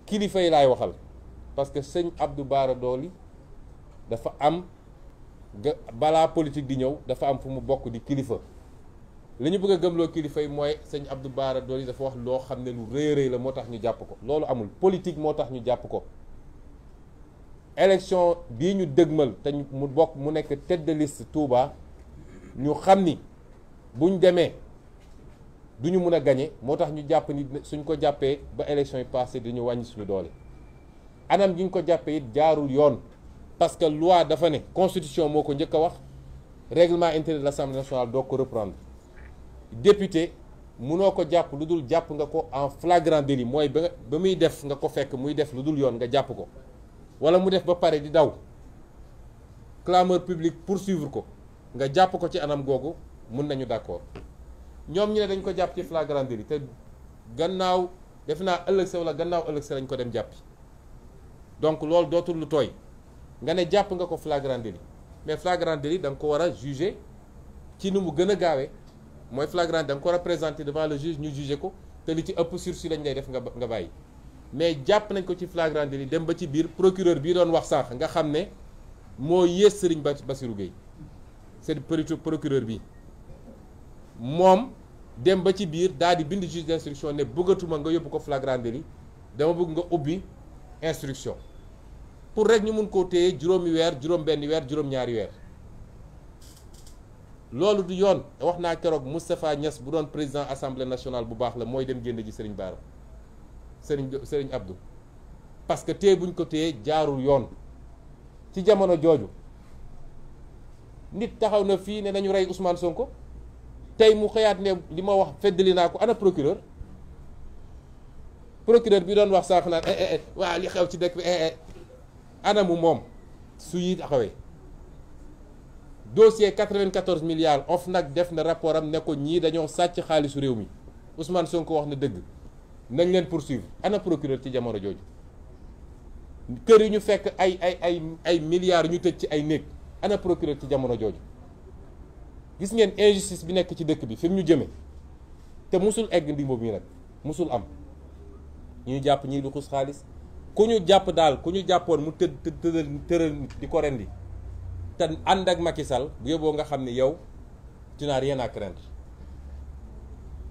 kilifa yi laay waxal parce que sëñ Abdou Bara Dolly dafa am balaa politique di ñëw dafa am fu mu bokk di kilifa li ñu bëgg a gëmloo kilifa yi mooy sëñ Abdou Bara Dolly dafa wax loo xam ne lu rëy a rëy la moo tax ñu jàpp ko. loolu amul politique moo tax ñu jàpp ko. élection bii ñu dëgmal te mu bokk mu nekk tête de liste Touba ñu xam ni buñ demee du ñu mun a gagné moo tax ñu jàpp ni suñ ko jàppee ba élection yi passé dañu wàññi suñu doole. anam gi ñu ko jàppee it jaarul yoon parce que loi dafa ne constitution moo ko njëkk a wax règlement intérieur de l'Assemblée nationale doo ko reprendre député munoo ko jàpp lu dul jàpp nga ko en flagrant délit mooy ba muy def nga ko fekk muy def lu dul yoon nga jàpp ko. wala mu def ba pare di daw clameur public poursuivre ko nga jàpp ko ci anam googu mun nañu d'accord ñoom ñu ne dañ ko jàpp ci flagrant délit te gannaaw def naa ëllëg sa wala gannaaw ëllëg sa lañ ko dem jàppi donc loolu dootul lu tooy nga ne jàpp nga ko flagrant délit mais flagrant délit da nga ko war a juger ci nu mu gën a gaawee mooy flagrant da nga ko war a présenter devant le juge ñu juger ko te li ci ëpp sursis lañ lay def nga bàyyi. mais jàpp nañ ko ci flagrant délit dem ba ci biir procureur bii doon wax sànq nga xam ne moo yées Serigne Bassirou Gueye c'est procureur bi moom dem ba ci biir daal di bind juge d'instruction ne bëggatuma nga yóbbu ko flagrant délit dama bëgg nga ubbi instruction pour rek ñu mun koo téye juróomi weer juróom-benni weer juróom-ñaari weer loolu du yoon. wax naa keroog Moustapha Niass bu doon président assemblée nationale bu baax la mooy dem génn ji Serigne Bara Serigne Abdou parce que téye buñ ko téye jaarul yoon. ci jamono jooju nit taxaw na fii ne nañu rey Ousmane Sonko tey mu xëyaat ne li ma wax feddali naa ko ana procureur bi doon wax sànq naan waa li xew ci dëkk bi ana mu moom su yi taxawee dossier 94 milliards OFNAC def na rapport am ne ko ñii dañoo sàcc xaalisu réew mi Ousmane Sonko wax na dëgg nañ leen poursuivre ana procureur ci jamono jooju kër yi ñu fekk ay milliards ñu tëj ci ay néeg ana procureur ci jamono jooju. gis ngeen injustice bi nekk ci dëkk bi fi mu ñu jëme te musul egg ndi boobu yi nag musul am ñu jàpp ñii lu xus xaalis ku ñu jàpp daal ku ñu jàppoon mu tëral di ko rendi te ànd ak Macky Sall bu yóbboo nga xam ne yow tu n'as rien à craindre.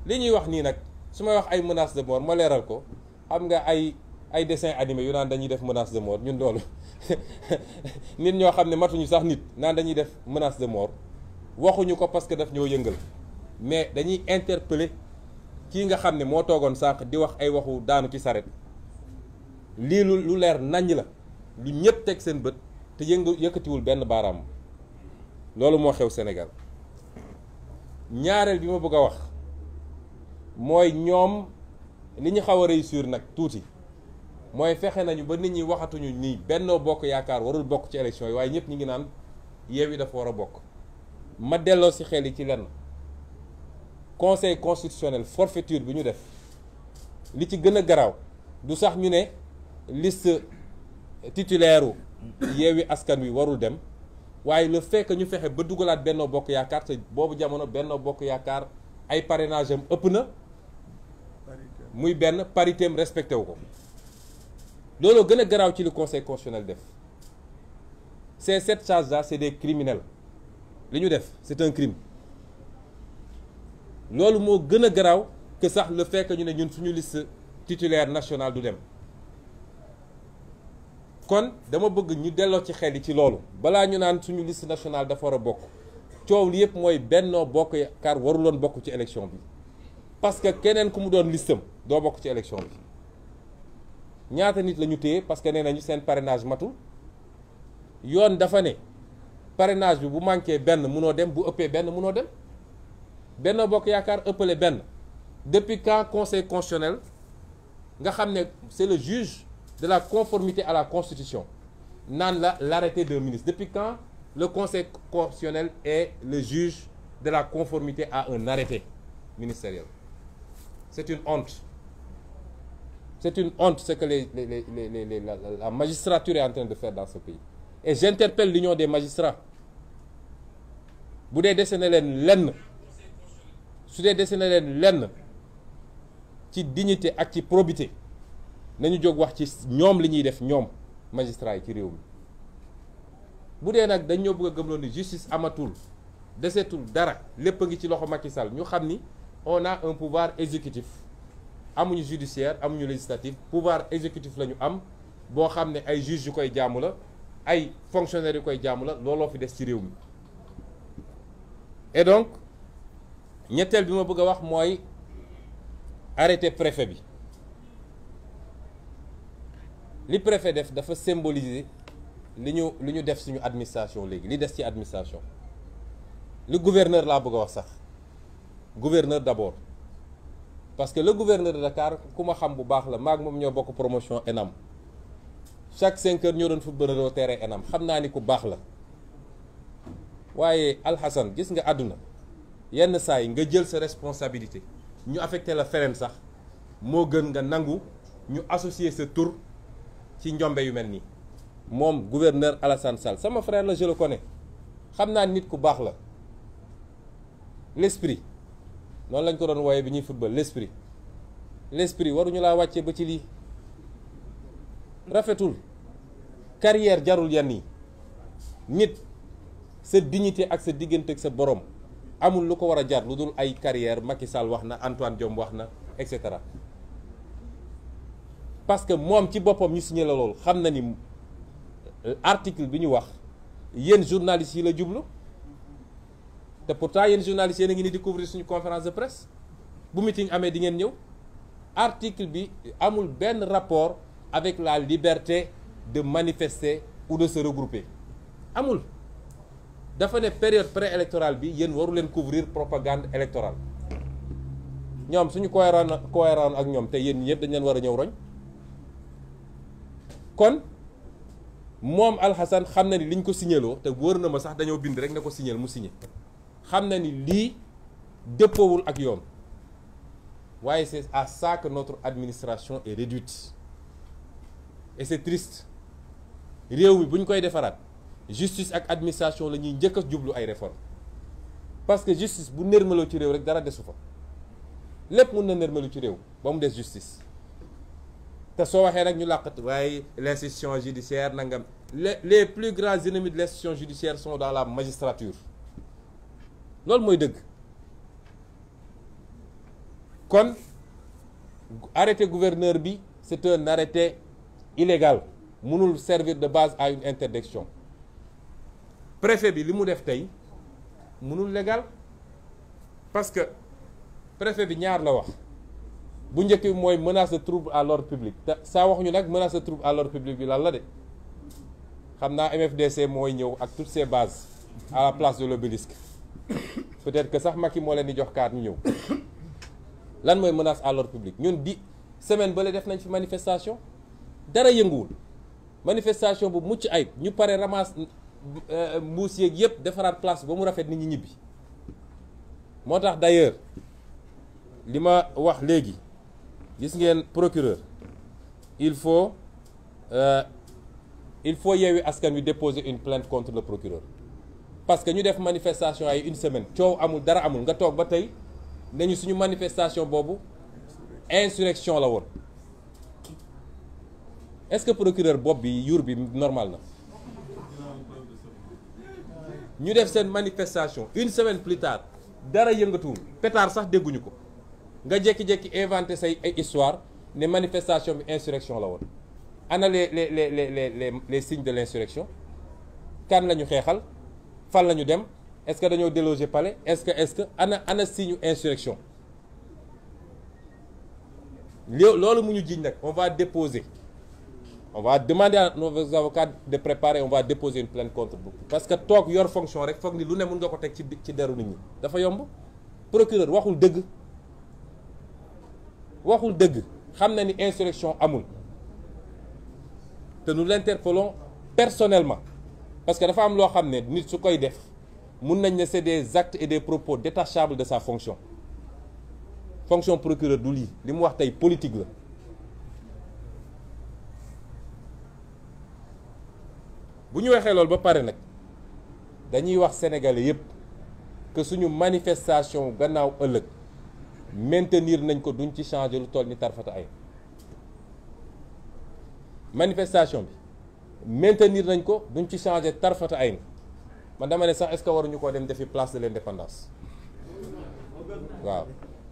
li ñuy wax nii nag su may wax ay menaces de mort ma leeral ko xam nga ay dessin animé yu naan dañuy def menace de mort ñun loolu nit ñoo xam ne matuñu sax nit naan dañuy def menace de mort waxuñu ko parce que daf ñoo yëngal mais dañuy interpeller kii nga xam ne moo toogoon sànq di wax ay waxu daanu ci saret lii lu leer naññ la lu ñëpp teg seen bët te yëkkatiwul benn baaraam loolu moo xew Sénégal. ñaareel bi ma bëgg a wax mooy ñoom li ñu xaw a réussir nag tuuti mooy fexe nañu ba nit ñi waxatuñu nii Benno Bokk Yaakaar warul bokk ci élection yi waaye ñëpp ñi ngi naan Yewwi dafa war a bokk. ma delloo ci xel yi ci lenn conseil constitutionnel forfaiture bi ñu def li ci gën a garaaw du sax ñu ne liste titulaire u Yewwi Askan Wi warul dem waaye le fait que ñu fexe ba dugalaat Benno Bokk Yaakaar te boobu jamono Benno Bokk Yaakaar ay parrainage am ëpp na muy benn parité am respecté wu ko loolu gën a garaaw ci li conseil constitutionnel def ces 7 charges-là c'est des criminels li ñu def c'est un crime loolu moo gën a garaaw que sax le fait que ñu ne ñun suñu liste titulaire nationale du dem kon dama bëgg ñu delloo ci xel yi ci loolu balaa ñu naan suñu liste nationale dafa war a bokk coow li yëpp mooy Benno Bokk Yaakaar waruloon bokk ci élection bi parce que keneen ku mu doon listam doo bokk ci élection bi ñaata nit la ñu téye parce que nee nañu seen parrainage matul yoon dafa ne parrainage bi bu manqué benn munoo dem bu ëppee benn munoo dem Benno Bokk Yaakaar ëppale benn depuis quand conseil constitutionnel nga xam ne c'est le juge de la conformité à la constitution naan l'arrêté d'un ministre depuis quand le conseil constitutionnel est le juge de la conformité à un arrêté ministériel. C'est une honte. C'est une honte ce que la magistrature est en train de faire dans ce pays. Et j'interpelle l'union des magistrats. bu dee dese na leen lenn su dee dese na leen lenn ci dignité ak ci probité nañu jóg wax ci ñoom li ñuy def ñoom magistrats yi ci réew mi. bu dee nag dañ ñoo bëgg a gëmloo ni justice amatul desetul dara lépp a ngi ci loxo Macky Sall ñu xam ni on a un pouvoir exécutif amuñu judiciaire amuñu législatif pouvoir exécutif la ñu am boo xam ne ay juges yu koy jaamu la ay fonctionnaires yu koy jaamu la looloo fi des ci réew mi. et donc ñetteel bi ma bëgg a wax mooy arrêté préfet bi li préfet def dafa symboliser li ñu def suñu administration léegi li des ci administration le gouverneur laa bëgg a wax sax gouverneur d'abord parce que le gouverneur de Dakar ku ma xam bu baax la maag moom ñoo bokk promotion ENAM chaque 5 heures ñoo doon footballeur terrain ENAM xam naa ni ku baax la waaye Alhassane gis nga àdduna yenn saa yi nga jël sa responsabilité ñu affecté la feneen sax moo gën nga nangu ñu associer sa tur ci njombe yu mel nii. moom gouverneur Alassane Sall sama frère la je le connais xam naa nit ku baax la l'esprit noonu lañ ko doon wooye bi ñuy football l'esprit waruñu laa wàcce ba ci lii rafetul carrière jarul yenn yi nit sa dignité ak sa diggante ak sa borom amul lu ko war a jar lu dul ay carrière Macky Sall wax na Antoine Diome wax na et cetera parce que moom ci boppam ñu signé la loolu xam na ni article bi ñu wax yéen journalistes yi la jublu te pourtant yéen journalistes yéen a ngi ni di couvrir suñu conférence de presse bu meeting amee di ngeen ñëw article bi amul benn rapport avec la liberté de manifester ou de se regrouper amul dafa ne période préélectorale bi yéen waru leen couvrir propagande électorale ñoom suñu cohérent ak ñoom te yéen ñëpp dañ leen war a ñëw roñ kon moom Alhassane xam na ni liñ ko signaloo te wóor na ma sax dañoo bind rek ne ko signal mu signé xam na ni lii dëppoowul ak yoon waaye c'est à ça que notre administration est réduite et c'est triste réew mi bu ñu koy defaraat justice ak administration la ñuy njëkk a jublu ay réformes parce que justice bu nërmaloo ci réew rek dara desu fa lépp mun na nërmalu ci réew ba mu des justice te soo waxee nag ñu làqat waaye l'institution judiciaire nangam les plus grands ennemis de l'institution judiciaire sont dans la magistrature loolu mooy dëgg kon arrêté gouverneur bi c'est un arrêté illégal mënul servir de base à une interdiction préfet bi li mu def tey mënul légal parce que préfet bi ñaar la wax bu njëkk bi mooy menace de trouble à l'ordre public te saa waxuñu nag menace de trouble à l'ordre public bi lan la de xam naa MFDC mooy ñëw ak toutes ses bases à la place de l'obélisque peut-être que sax Macky moo leen di jox kaat ñu ñëw lan mooy menace à l'ordre public ñun di semaine ba le def nañ fi manifestation dara yënguwul manifestation bu mucc ayib ñu pare ramasse mbuus yeeg yëpp defaraat place ba mu rafet nit ñi ñibbi moo tax d'ailleurs li ma wax léegi gis ngeen procureur il faut Yewwi Askan Wi déposer une plainte contre le procureur parce que ñu def manifestation ay une semaine coow amul dara amul nga toog ba tey nañu suñu manifestation boobu insurrection la woon est-ce que procureur bopp bi yuur bi normal na ñu def seen manifestation une semaine plus tard dara yëngatuwul pétard sax dégguñu ko nga jékki-jékki inventé say ay histoire ne manifestation bi insurrection la woon ana les signes de l'insurrection kan la ñu xeexal fan la ñu dem est-ce que dañoo déloger palais est-ce que ana signe insurrection loolu mu ñu jiñ nag on va demander à nos avocats de préparer on va déposer une plainte contre vous parce que toog yor fonction rek foog ni lu ne mën nga ko teg ci deru nit ñi dafa yomb procureur waxul dëgg xam na ni insurrection amul te nous l'interpellons personnellement parce que dafa am loo xam ne nit su koy def mun nañ ne c'est des actes et des propos détachables de sa fonction procureur du lii li mu wax tey politique la bu ñu waxee loolu ba pare nag dañuy wax sénégalais yépp que suñu manifestation gannaaw ëllëg maintenir nañ ko duñ ci changer lu toll ni tarfata ay manifestation bi maintenir nañ ko, duñ ci changer tarfata ay man dama ne sax est-ce que waruñu koo dem defi place de l'indépendance waaw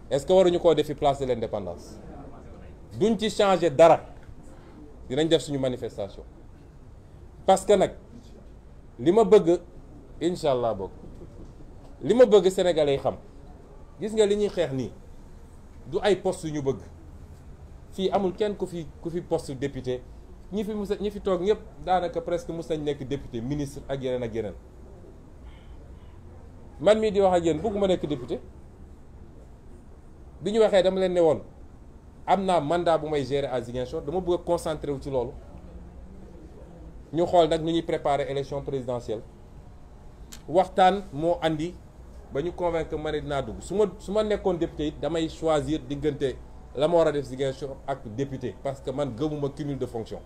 est-ce que waruñu koo defi place de l'indépendance duñ ci changer dara dinañ def suñu manifestation parce que nag li ma bëgg incha allah bokk li ma bëgg sénégalais yi xam gis nga li ñuy xeex nii du ay poste yu ñu bëgg fii amul kenn ku fi poste député ñi fi toog ñëpp daanaka presque mus nañ nekk député ministre ak yeneen man mii di wax ak yéen bëgguma nekk député bi ñu waxee dama leen ne woon am naa mandat bu may gérer à Ziguinchor dama bëgg a concentré wu ci loolu ñu xool nag nu ñuy préparer élection présidentielle waxtaan moo andi ba ñu convaincre ma ne dinaa dugg su ma nekkoon député it damay choisir diggante la ma war a def Ziguinchor ak député parce que man gëmuma cumul de fonction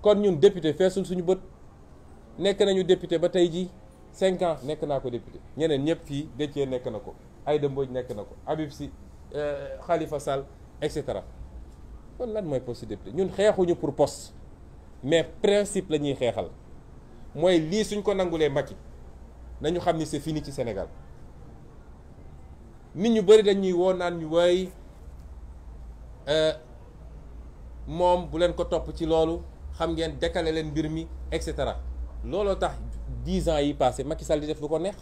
kon ñun député feesul suñu bët nekk nañu député ba tey jii 5 ans nekk naa ko député ñeneen ñëpp fii Déthié nekk na ko Aïda Mbodj nekk na ko Habib Sy Khalifa Sall et cetera kon lan mooy poste député ñun xeexuñu pour poste mais principe la ñuy xeexal mooy lii suñ ko nangulee Macky nañu xam ni c'est fini ci Sénégal nit ñu bëri dañuy woo naan ñu way moom bu leen ko topp ci loolu xam ngeen décaler leen mbir mi et cetera looloo tax 10 ans yi passé Macky Sall di def lu ko neex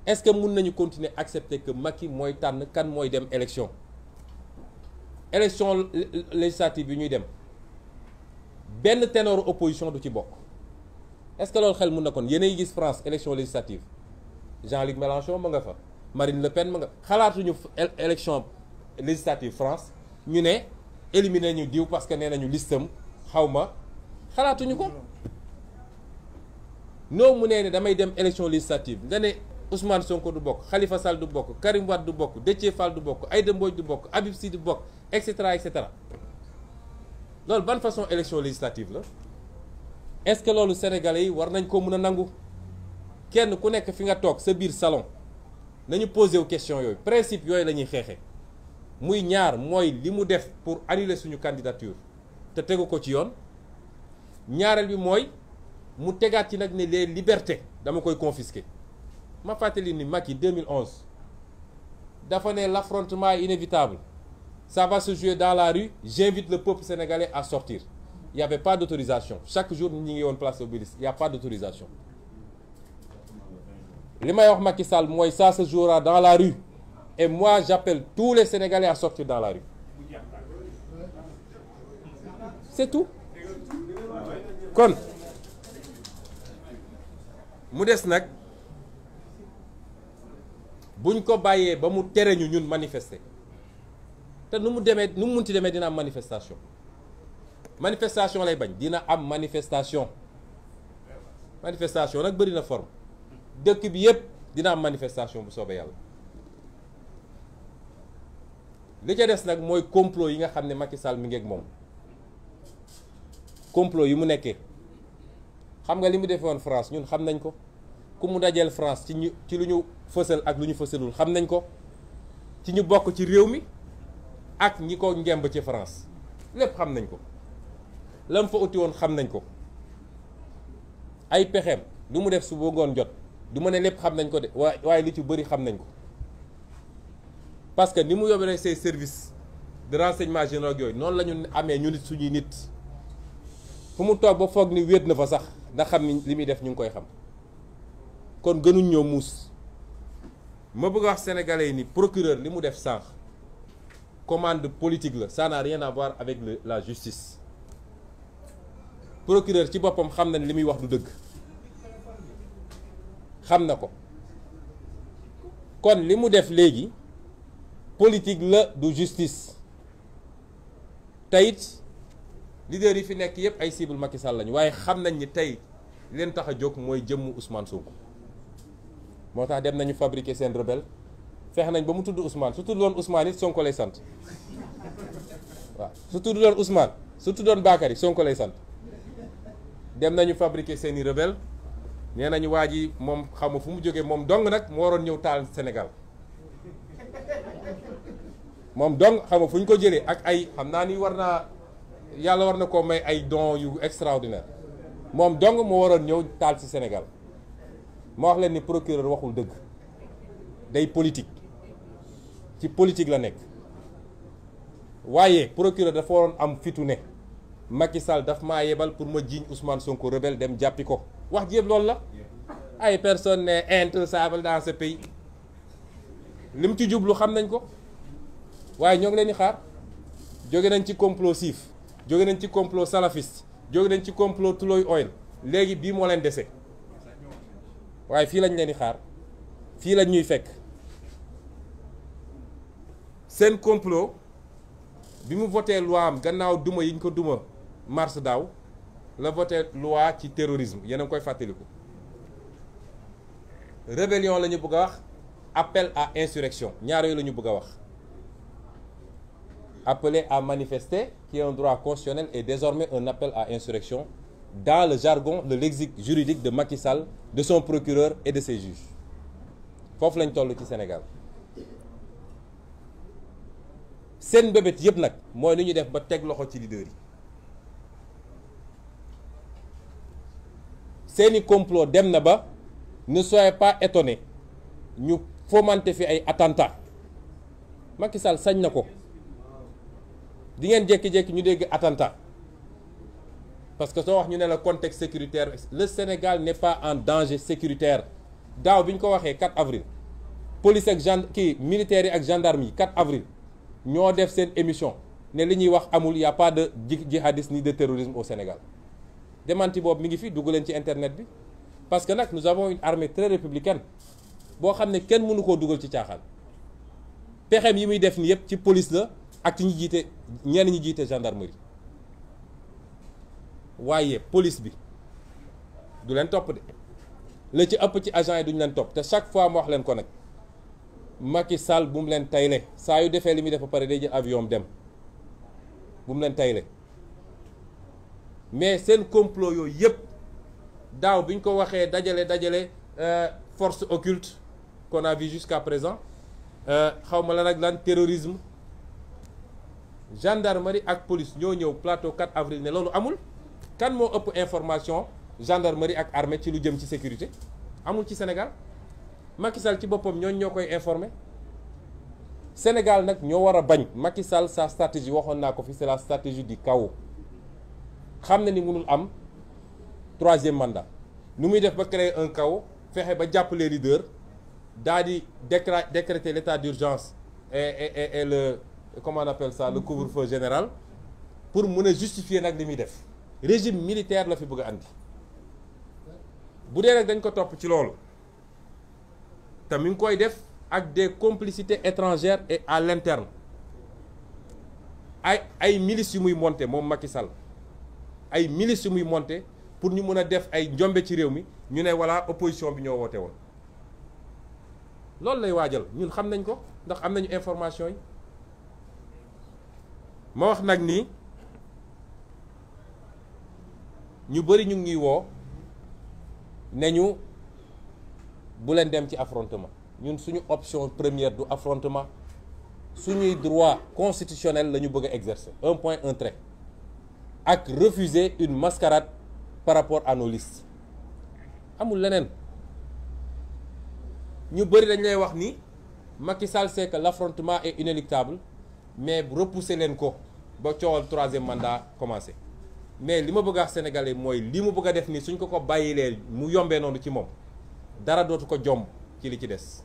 est-ce que mun nañu continuer accepter que Macky mooy tànn kan mooy dem élection législative bi ñuy dem benn ténor opposition du ci bokk est-ce que loolu xel mun na kon yéenay gis France élection législative Jean-Luc Mélenchon ma nga fa Marine Le Pen ma nga xalaatuñu élection législative France ñu ne éliminer ñu diw parce que nee nañu listam xaw ma xalaatuñu ko noo mu nee ne damay dem élection législative nga ne Ousmane Sonko du bokk Khalifa Sall du bokk Karim Wade du bokk Déthié Fall du bokk Aïda Mbodj du bokk Habib Sy du bokk et cetera et cetera loolu ban façon élection législative la est-ce que loolu sénégalais yi war nañ ko mën a nangu kenn ku nekk fi nga toog sa biir salon nañu posé wu question yooyu principe yooyu la ñuy xeexee muy ñaar mooy li mu def pour annuler suñu candidature te tegu ko ci yoon ñaareel bi mooy mu tegaat ci nag ne les libertés dama koy confisquer ma fàttali ni Macky 2011 dafa ne l'affrontement est inévitable ça va se jouer dans la rue j'invite le peuple sénégalais à sortir il n'y avait pas d'autorisation chaque jour ñi ngi woon place Obélisque il n'y a pas d'autorisation li may wax Macky Sall mooy ça se jouera dans la rue et moi j'appelle tous les Sénégalais à sortir dans la rue c'est tout kon mu des nag buñ ko bàyyee ba mu tere ñu ñun manifester te nu mu munti demee dina am manifestation lay bañ dina am manifestation nag bëri na forme dëkk bi yépp dina am manifestation bu soobee yàlla li ca des nag mooy complot yi nga xam ne Macky Sall mi ngi ak moom complot yi mu nekkee xam nga li mu defee woon France ñun xam nañ ko ku mu dajeel France ci lu ñu fësal ak lu ñu fësalul xam nañ ko ci ñu bokk ci réew mi ak ñi ko ngemb ci France lépp xam nañ ko lam fa uti woon xam nañ ko ay pexeem lu mu def su ba ngoon jot du ma ne lépp xam nañ ko de waaye li ci bëri xam nañ ko parce que ni mu yóbbee ces services de renseignement généraux yooyu noonu la ñu amee ñu nit suñuy nit fu mu toog ba foog ni wéet na fa sax ndax xam ni li muy def ñu ngi koy xam kon gënuñ ñoo muus ma bëgg a wax sénégalais yi ni procureur li mu def sànq commande politique la ça n'a rien à voir avec la justice procureur ci boppam xam na ni li muy wax du dëgg xam na ko kon li mu def léegi politique la du justice te it leader yi fi nekk yépp ay cible Macky Sall lañu waaye xam nañ ni tey li leen tax a jóg mooy jëmmu Ousmane Sonko moo tax dem nañu fabriquer seen rebelle fexe nañ ba mu tudd Ousmane su tuddoon Ousmane it Sonko lay sant waaw su tuddoon Ousmane su tuddoon Bakary Sonko lay sant dem nañu fabriquer seeni rebelle nee nañu waa ji moom xamu fu mu jógee moom dong nag moo waroon ñëw taal Sénégal moom dong xamu fu ñu ko jëlee ak ay xam naa ni war naa yàlla war na koo may ay dons yu extraordinaire moom dong moo waroon ñëw taal ci Sénégal ma wax leen ni procureur waxul dëgg day politique ci politique la nekk waaye procureur dafa waroon am fitu ne Macky Sall daf maa yebal pour ma jiiñ Ousmane Sonko rebelle dem jàppi ko wax ji yëpp loolu la ay personnes ne intouchables dans ce pays lim ci jublu xam nañ ko waaye ñoo ngi leen di xaar jóge nañ ci complot siif jóge nañ ci complot salafiste jóge nañ ci complot Tullow Oil léegi bii moo leen dese waaye fii lañ leen di xaar fii lañ ñuy fekk seen complot bi mu voté loi am gannaaw duma yi ñu ko duma mars daaw la voté loi ci terrorisme yéen a ngi koy fàttaliku rébellion la ñu bëgg a wax appel à insurrection ñaar yooyu la ñu bëgg a wax appeler à manifester qui est un droit constitutionnel et désormais un appel à insurrection dans le jargon le lexique juridique de Macky Sall, de son procureur et de ses juges foofu lañ toll ci Sénégal seen mbébét yëpp nag mooy nu ñuy def ba teg loxo ci leader yi seeni complot dem na ba ne soyez pas étonnés ñu fomenter fi ay attentats Macky Sall sañ na ko di ngeen jékki-jékki ñu dégg attentat parce que soo wax ñu ne la contexte sécuritaire le Sénégal n'est pas en danger sécuritaire daaw bi ñu ko waxee 4 avril police ak militaires yi ak gendarme yi 4 avril ñoo def seen émission ne li ñuy wax amul y a pas de djihadisme ni de terrorisme au Sénégal démenti boobu mi ngi fi dugg leen ci internet bi parce que nag nous avons une armée très républicaine boo xam ne kenn mënu koo dugal ci caaxaan pexem yi muy def ni yëpp ci police la ak ci ñi jiite ñenn ñi jiite gendarmerie waaye police bi du leen topp de la ci ëpp ci agent yi duñu leen topp te chaque fois mu wax leen ko nag Macky Sall bu mu leen tayle saa yu defee li muy def ba pare day jël avion dem bu mu leen tayle mais seen complot yooyu yëpp daaw bi ñu ko waxee dajale force occulte qu'on a vu jusqu'à présent xaw ma la nag lan terrorisme gendarmerie ak police ñoo ñëw plateau 4 avril ne loolu amul kan moo ëpp information gendarmerie ak armée ci lu jëm ci sécurité amul ci Sénégal Macky Sall ci boppam ñoo koy informer Sénégal nag ñoo war a bañ Macky Sall sa stratégie waxoon naa ko fi c'est la stratégie du chaos xam na ni mënul am 3e mandat nu muy def ba créer un chaos fexe ba jàpp les leaders daal di décréter l'état d'urgence et le comment on appelle ça le couvre-feu général pour mën a justifier nag li muy def régime militaire la fi bëgg a andi bu dee nag dañ ko topp ci loolu te mi ngi koy def ak des complicités étrangères et à l'interne ay milices yu muy monter moom Macky Sall ay milices yu muy monter pour ñu mën a def ay njombe ci réew mi ñu ne voilà opposition bi ñoo woote woon loolu lay waajal ñun xam nañ ko ndax am nañu information yi ma wax nag ni ñu bëri ñu ngi woo ne ñu bu leen dem ci affrontement ñun suñu option première du affrontement suñuy droit constitutionnel la ñu bëgg a exercer un point un trait ak refuser une mascarade par rapport à nos listes amul leneen ñu bëri dañ lay wax ni Macky Sall sait que l'affrontement est inéluctable mais repousser leen ko ba coowal 3e mandat commencé mais li ma bëgg a wax sénégalais mooy li mu bëgg a def ni suñ ko bàyyilee mu yombee noonu ci moom dara dootu ko jomb ci li ci des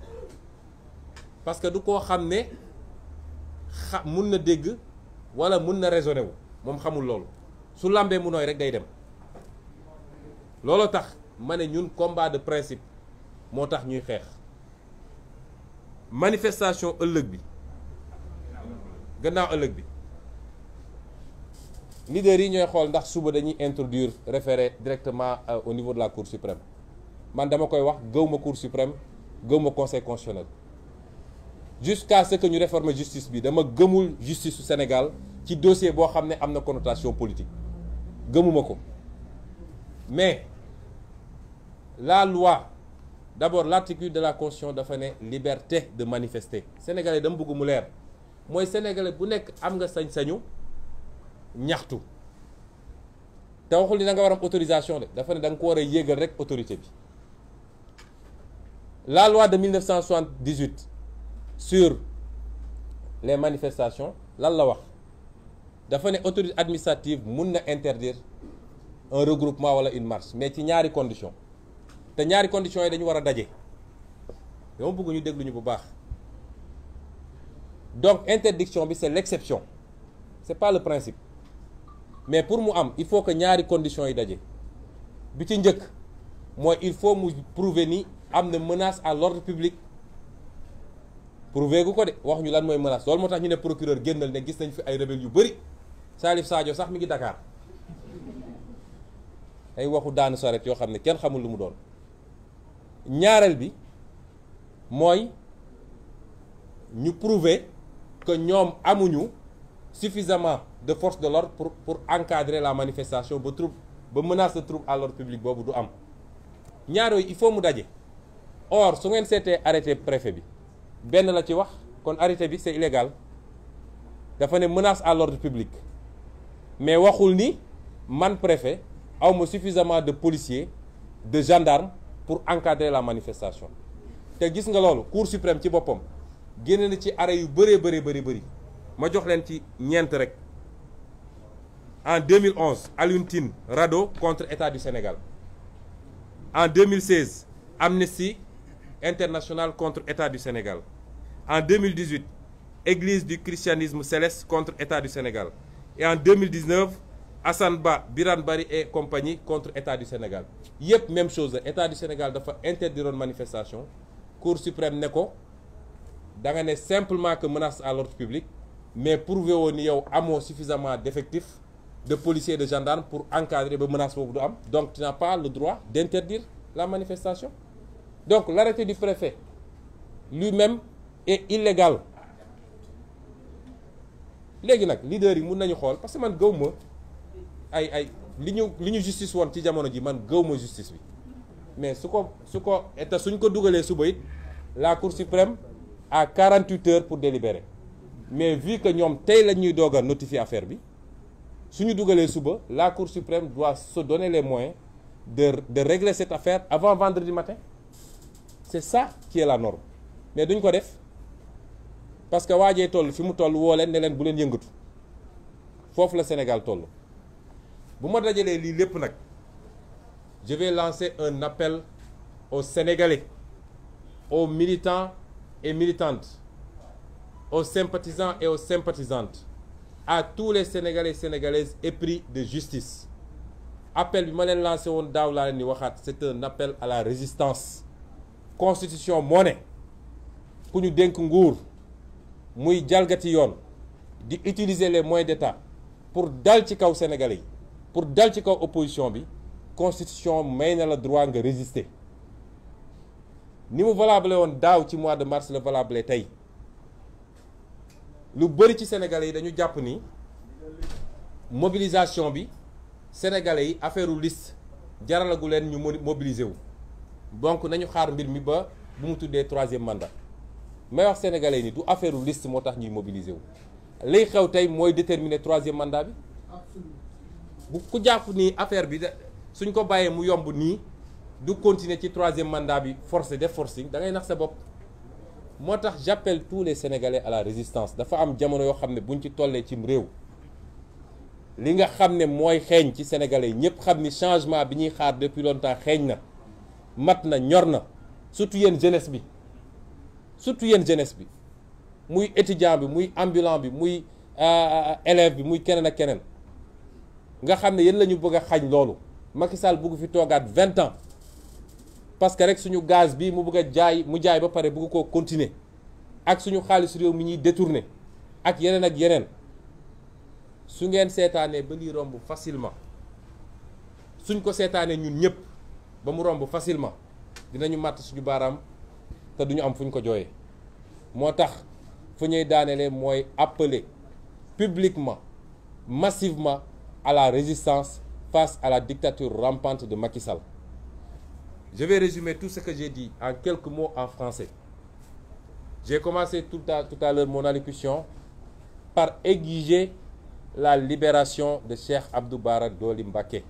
parce que du koo xam ne mun na dégg wala mun na raisonner wu moom xamul loolu su lambee mu nooy rek day dem looloo tax ma ne ñun combat de principe moo tax ñuy xeex manifestation ëllëg bi gannaaw ëllëg bi leaders yi ñooy xool ndax suba dañuy introduire référé directement au niveau de la Cour suprême man dama koy wax gëwma Cour suprême gëwma Conseil constitutionnel jusqu'à ce que ñu réformer justice bi dama gëmul justice su Sénégal ci dossier boo xam ne am na connotation politique gëmuma ko mais la loi d'abord l'article de la Constitution dafa ne liberté de manifester sénégalais dama bëgg mu leer mooy sénégalais bu nekk am nga sañ-sañu ñaxtu te waxul ni da nga war am autorisation de dafa ne da nga ko war a yéegal rek autorité bi. La loi de 1978 sur les manifestations lan la wax dafa ne autorité administrative mun na interdire un regroupement wala une marche mais ci ñaari conditions te ñaari conditions yi dañu war a daje dama bëgg ñu déglu ñu bu baax. Donc interdiction bi c'est l'exception c'est pas le principe mais pour mu am il faut que ñaari conditions yi daje bi ci njëkk mooy il faut mu prouver ni am na menace à l'ordre public prouver gu ko de wax ñu lan mooy menace loolu moo tax ñu ne procureur génnal ne gis nañ fi ay rebelles yu bëri Salif Sadio sax mi ngi Dakar ay waxu daanu saret yoo xam ne kenn xamul lu mu doon. ñaareel bi mooy ñu prouver que ñoom amuñu suffisamment de force de l'ordre pour encadrer la manifestation ba menace de trouble à l'ordre public boobu du am ñaar yooyu il faut mu daje. Or su ngeen seetee arrêté préfet bi benn la ci wax kon arrêté bi c'est illégal dafa ne menace à l'ordre public mais waxul ni man préfet awma suffisamment de policiers de gendarmes pour encadrer la manifestation te gis nga loolu Cour suprême ci boppam génne na ci arrêt yu bëri ma jox leen ci ñeent rek. En 2011 Alioune Tine Rado contre État du Sénégal. En 2016 Amnesty International contre État du Sénégal. En 2018 Église du christianisme céleste contre État du Sénégal. Et en 2019 Assane Ba Birane Bari et compagnie contre État du Sénégal. Yëpp même chose la État du Sénégal dafa interdiroon manifestation Cour suprême ne ko da nga ne simplement que menace à l'ordre public mais prouvé woon ni yow amoo suffisamment d'effectifs de policiers et de gendarmes pour encadrer ba menace boobu du am donc tu n'as pas le droit d'interdire la manifestation. Donc l'arrêté du préfet lui-même est illégal. Léegi nag leader yi mun nañu xool parce que man gëw ma ay li ñu justice woon ci jamono ji man gëw ma justice bi mais su ko te suñ ko dugalee suba it la Cour suprême a 48 heures pour délibérer mais vu que ñoom tey la ñuy doog a notifier affaire bi suñu dugalee suba la Cour suprême doit se donner les moyens de régler cette affaire avant vendredi matin. C'est ça qui est la norme mais duñ ko def parce que waajee toll fi mu toll woo leen ne leen bu leen yëngatu foofu la Sénégal toll. bu ma dajalee lii lépp nag je vais lancer un appel aux Sénégalais, aux militants et militantes, aux sympathisants et aux sympathisantes, à tous les Sénégalais et Sénégalaises épris de justice. Appel bi ma leen lancé woon daaw laa leen di waxaat c'est un appel à la résistance. Constitution moo ne ku ñu dénk nguur muy jalgati yoon di utiliser les moyens d'État pour dal ci kaw Sénégalais yi pour dal ci kaw opposition bi constitution may na la droit nga résister ni mu valable woon daaw ci mois de mars la valable tey lu bëri ci Sénégalais yi dañu jàpp ni mobilisation bi Sénégalais yi affaire u liste jaralagu leen ñu mobiliser wu donc nañu xaar mbir mi ba bu mu tuddee troisième mandat may wax Sénégalais yi ni du affaire u liste moo tax ñuy mobiliser wu liy xew tey mooy déterminer troisième mandat bi bu ku jàpp ni affaire bi suñ ko bàyyee mu yomb nii du continuer ci troisième mandat bi forcé def forcing da ngay nax sa bopp moo tax j'appelle tous les Sénégalais à la résistance dafa am jamono yoo xam ne buñ ci tollee cim réew li nga xam ne mooy xeeñ ci Sénégalais yi ñëpp xam ni changement bi ñuy xaar depuis longtemps xeeñ na mat na ñor na surtout yéen jeunesse bi muy étudiant bi muy ambulant bi muy élève bi muy keneen ak keneen nga xam ne yéen la ñu bëgg a xañ loolu Macky Sall bëgg fi toogaat 20 ans parce que rek suñu gaz bi mu bëgg a jaay mu jaay ba pare bëgg koo continuer ak suñu xaalis réew mi ñuy détourner ak yeneen su ngeen seetaanee ba lii romb facilement suñ ko seetaanee ñun ñëpp ba mu romb facilement dinañu màtt suñu baaraam te duñu am fu ñu ko jooyee moo tax fu ñuy daanelee mooy appeler publiquement massivement à la résistance face à la dictature rampante de Macky Sall. Je vais résumer tout ce que j'ai dit en quelques mots en français. J'ai commencé tout à l'heure mon allocution par exiger la libération de Cheikh Abdou Bara Dolly Mbacké.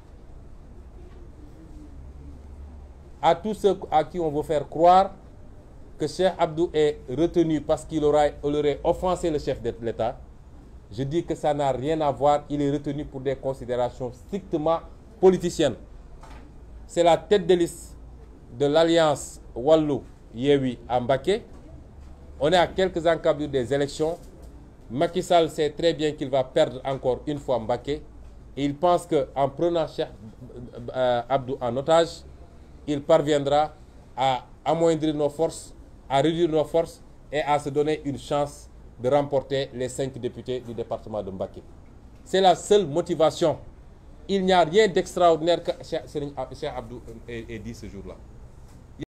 à tous ceux à qui on veut faire croire que Cheikh Abdou est retenu parce qu'il aurait offensé le chef de l'État, je dis que ça n'a rien à voir. Il est retenu pour des considérations strictement politiciennes. C'est la tête de liste de l'alliance Wallu-Yewwi à Mbacké. On est à quelques encablures des élections. Macky Sall sait très bien qu'il va perdre encore une fois Mbacké. Et il pense qu'en prenant Cheikh Abdou en otage, il parviendra à amoindrir nos forces, à réduire nos forces et à se donner une chance de remporter les 5 députés du département de Mbacké. C'est la seule motivation. Il n'y a rien d'extraordinaire que Cheikh Abdou ait dit ce jour-là.